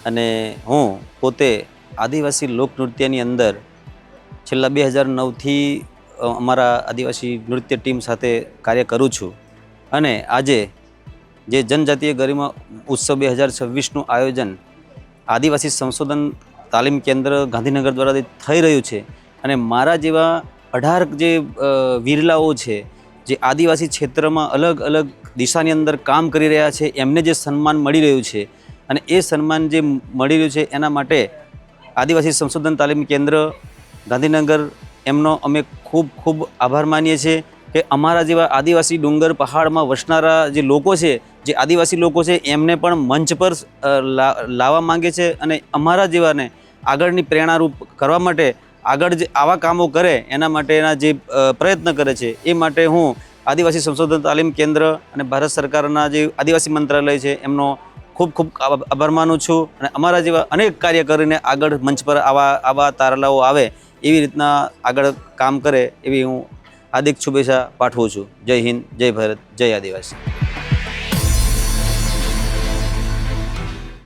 અને હું પોતે આદિવાસી લોકનૃત્યની અંદર છેલ્લા 2009થી અમારા આદિવાસી નૃત્ય ટીમ સાથે કાર્ય કરું છું અને આજે જે જનજાતીય ગરિમા ઉત્સવ 2026નું આયોજન આદિવાસી સંશોધન તાલીમ કેન્દ્ર ગાંધીનગર દ્વારા થઈ રહ્યું છે અને મારા જેવા 18 જે વીરલાઓ છે જે આદિવાસી ક્ષેત્રમાં અલગ અલગ દિશાની અંદર કામ કરી રહ્યા છે એમને જે સન્માન મળી રહ્યું છે અને એ સન્માન જે મળી રહ્યું છે એના માટે આદિવાસી સંશોધન તાલીમ કેન્દ્ર ગાંધીનગર એમનો અમે ખૂબ ખૂબ આભાર માનીએ છીએ કે અમારા જેવા આદિવાસી ડુંગર પહાડમાં વસનારા જે લોકો છે જે આદિવાસી લોકો છે એમને પણ મંચ પર લાવવા માંગે છે અને અમારા જેવાને આગળની પ્રેરણારૂપ કરવા માટે આગળ જે આવા કામો કરે એના માટેના જે પ્રયત્ન કરે છે એ માટે હું આદિવાસી સંશોધન તાલીમ કેન્દ્ર અને ભારત સરકારના જે આદિવાસી મંત્રાલય છે એમનો ખૂબ ખૂબ આભાર માનું છું અને અમારા જેવા અનેક કાર્ય કરીને આગળ મંચ પર આવા તારલાઓ આવે એવી રીતના આગળ કામ કરે એવી હું હાર્દિક શુભેચ્છા પાઠવું છું. જય હિન્દ, જય ભારત, જય આદિવાસી.